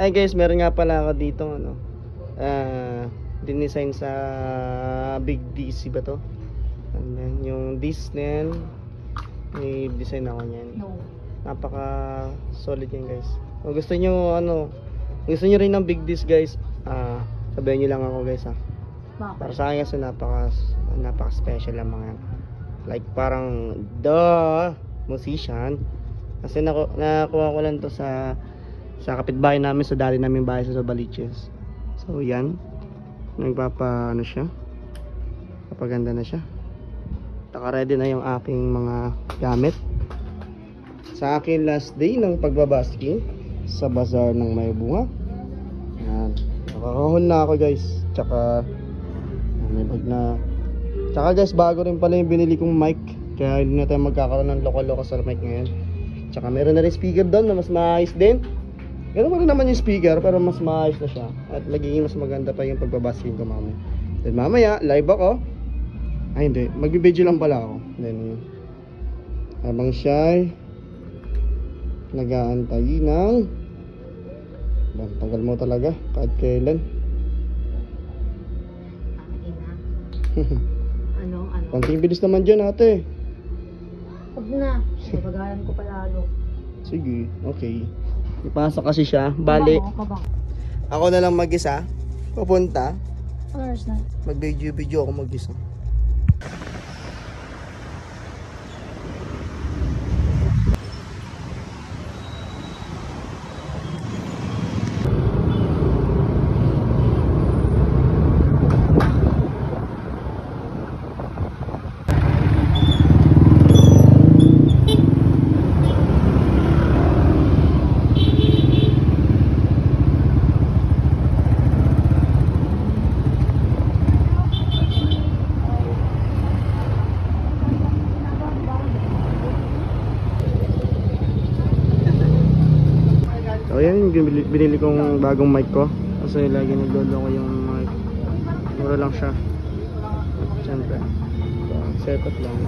Ay guys, meron nga pala ako dito ano. Dinesign sa Big DC ba to? And then, yung disc na yan, may design ako niyan. Napaka solid yan guys. Kung gusto nyo ano, gusto nyo rin ng big disc guys, sabihin nyo lang ako guys ha. Para sa akin kasi napaka special lang mga yan. Like parang musician. Kasi nakuha ko lang to sa kapitbahay namin, sa dati namin bahay sa Baliches. So yan, ano siya, kapaganda na siya. Naka-ready na yung aking mga gamit sa akin last day ng pagbabasking sa bazaar ng May Bunga. Yan, nakakahon na ako guys. Tsaka may bag na. Tsaka guys, bago rin pala yung binili kong mic, kaya hindi na tayo magkakaroon ng loko-loko sa mic ngayon. Tsaka meron na rin speaker doon na mas maayos din. Ganun pa rin naman yung speaker, pero mas maayos na siya. At magiging mas maganda pa yung pagbabasking ko mamaya. Then mamaya, live ako. Ay hindi, magbibideo lang pala ako. Then habang siya nag-aantay ng tagal mo talaga, kahit kailan. Ano? Konting bilis naman dyan ate. Huwag na. Pagagalan ko palalo. Sige, okay. Ipasok kasi siya. Bali, ako na lang mag-isa. Pupunta. Oras na. Mag-video ako mag-isa. So ayan yung binili kong bagong mic ko. Kasi lagi naglolo ko yung mic. Mura lang siya. Siyempre setup lang.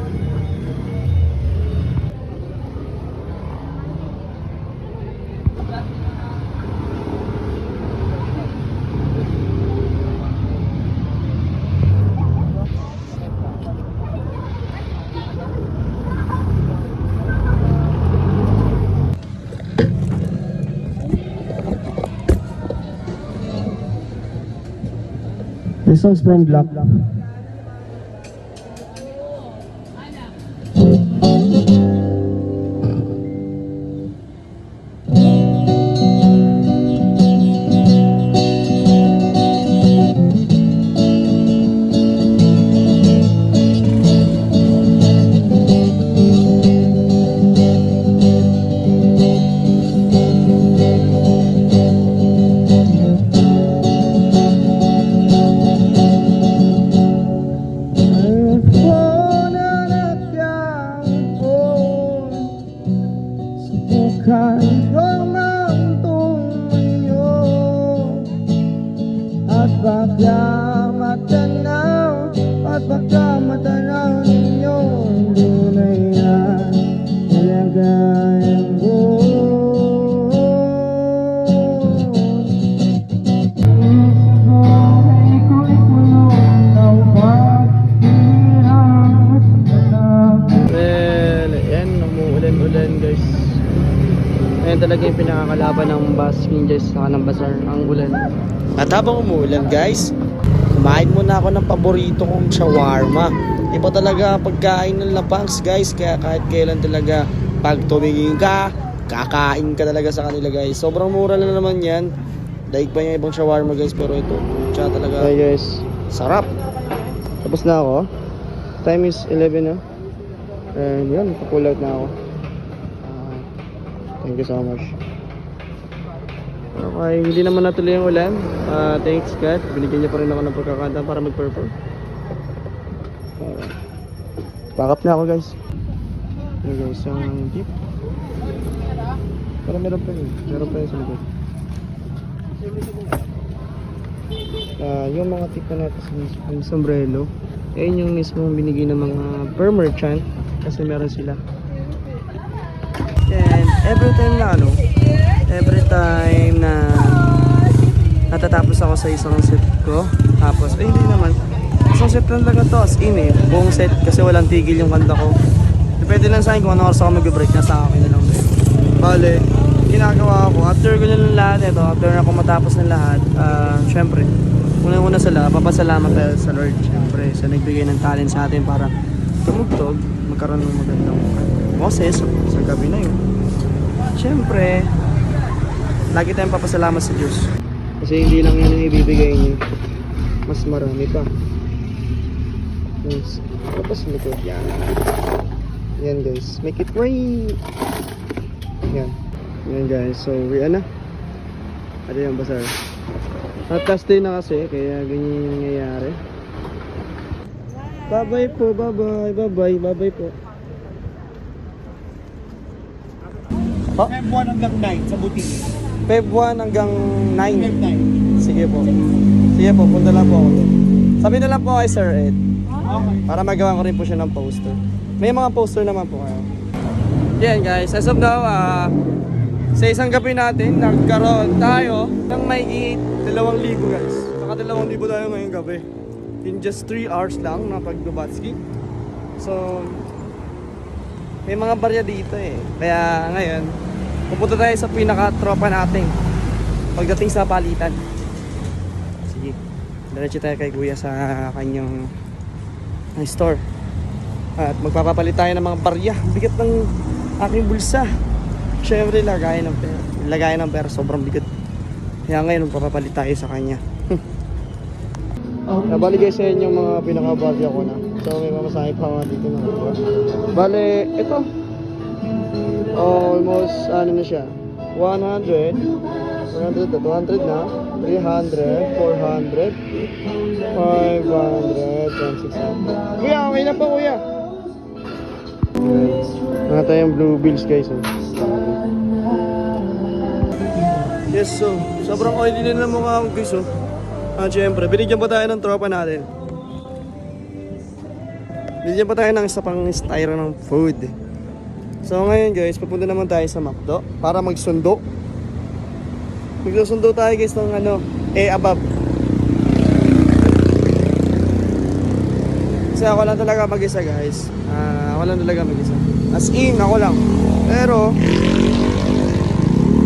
This song's from Black. At baka matanaw ninyo tunay na nilagayan ko. Buhay ko'y puno ng paghihirap. Well, ayan, umuulan-ulan guys. Ayan talaga yung pinakakalaban ng basking guys, saka ng bazaar, ang ulan. At habang umuulan guys, kumain muna ako ng paborito kong shawarma. Iba talaga pagkain ng Lapangs guys, kaya kahit kailan talaga pag tumingin ka, kakain ka talaga sa kanila guys. Sobrang mura lang naman yan. Daig pa yung ibang shawarma guys, pero ito siya talaga. Hey guys, sarap. Tapos na ako. Time is 11 na. And yun, pa-pull out na ako. Thank you so much. Okay, hindi naman natuloy ang ulan. Thanks God, binigyan niya pa rin ako ng pagkakataon para mag-perform. Pack up na ako guys. Hey guys, yung jeep. Pero meron pa yun. Meron pa yun sa likod. Yung mga tipo natin sa sombrero, ayun yung mismo binigay ng mga per merchant kasi meron sila. And every time na every time na natatapos ako sa isang set ko, tapos, hindi naman, isang set lang talaga to, as in buong set, kasi walang tigil yung kanta ko. Depende lang sa akin kung anong oras ako mag-break, nasa akin na lang. Bale, ginagawa ko, after ko lang lahat ito, after na ako matapos ng lahat, syempre, una-una sa lahat, papasalamat tayo sa Lord, syempre, sa nagbigay ng talent sa atin para tumugtog, magkaroon ng magandang boses sa gabi na yun. Syempre, lagi tayong papasalamat sa Diyos. Kasi hindi lang yan ang ibibigay niyo. Mas marami pa. Yes. Tapos likod yan. Yan guys. Make it rain. Yan. Yan guys. So, yan na. Ano yan ba sir? At-last day na kasi. Kaya ganyan yung nangyayari. Bye-bye po. Bye-bye. Bye-bye. Bye-bye po. Feb 1 hanggang 9 sa butik. Feb 1 hanggang 9. Feb 9. Sige po. Sige po, punta lang po ako doon. Sabi na lang po kay Sir Ed. Okay. Para magawa ko rin po siya ng poster. May mga poster naman po kayo. Yan guys, as of now, sa isang gabi natin, nagkaroon tayo ng may 2,000 guys. Saka 2,000 tayo ngayong gabi. In just 3 hours lang na pagbabatski. So, may mga barya dito Kaya ngayon, pupunta tayo sa pinaka-tropa natin pagdating sa palitan. Sige, diretso tayo kay Kuya sa kanyang store. At magpapapalit tayo ng mga barya. Bigat ng aking bulsa. Siyempre, lagayan ng pera. Sobrang bigat. Kaya ngayon, magpapapalit tayo sa kanya. Nabali guys sa inyo mga pinaka-barya ko na. So, may mamasahe pa mga dito na. Bale, ito. Almost, ano na siya. 100 na, 200 na, 300, 400, 500, 600. Kuya, okay na po kuya. Guys, mga tayong blue bills guys. Yes, so, sobrang oily na ng mukha ko guys. Siyempre, binigyan pa tayo ng tropa natin. Binigyan pa tayo ng isa pang styro ng food. So ngayon guys, pupunta naman tayo sa McDo para magsundo. Magsusundo tayo guys ng above. Kasi ako lang talaga mag-isa guys. Ako lang talaga mag-isa. As in, ako lang. Pero,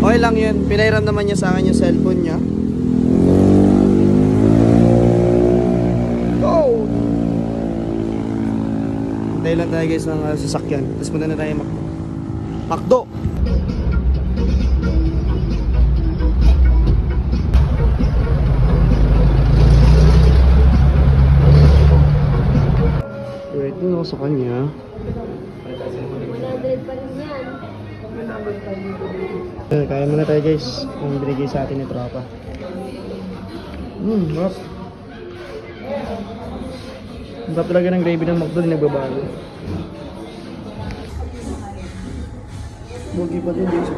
okay lang yun. Pinairam naman niya sa akin yung cellphone niya. Go! Hintay lang tayo guys ng sasakyan. Tapos punta na tayo McDo. Waiting ako sa kanya. 100 pa rin yan. Kaya muna tayo guys. Ang binigay sa atin ni tropa. Marap. Ang sarap talaga ng gravy ng McDo, di nagbabago. Bugi pa din guys.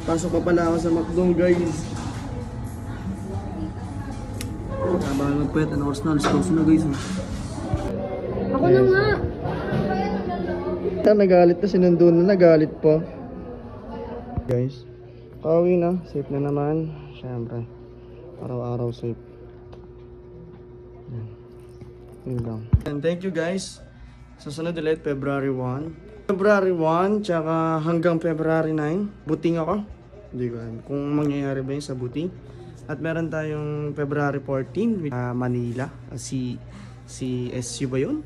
Pasok pa pala ako sa McDo guys. Trabaho magpuyat, ano oras na? Alas 12 na guys. Ako na nga. Nagalit na, sinundo na, nagalit pa. Guys, pauwi na, safe na naman. Siyempre, araw-araw safe. Yun lang. And thank you guys. Susunod ulit, February 1. February 1, tsaka hanggang February 9. Buting ako. Hindi ko alam kung mangyayari ba yun sa buting. At meron tayong February 14 with Manila. Si SU ba yun?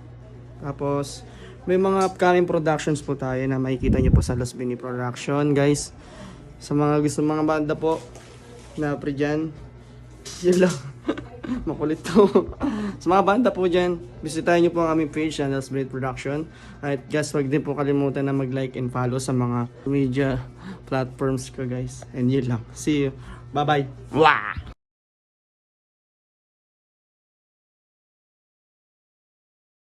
Tapos, may mga upcoming productions po tayo na makikita nyo po sa Las Bini Production, guys. Sa mga gusto mga banda po na pre dyan, yun lang. Makulit to. Sa mga banda po dyan, bisitahin nyo po ang aming page na Las Bini Production. At guys, wag din po kalimutan na mag-like and follow sa mga media platforms ko, guys. And yun lang. See you. Bye-bye. Wah!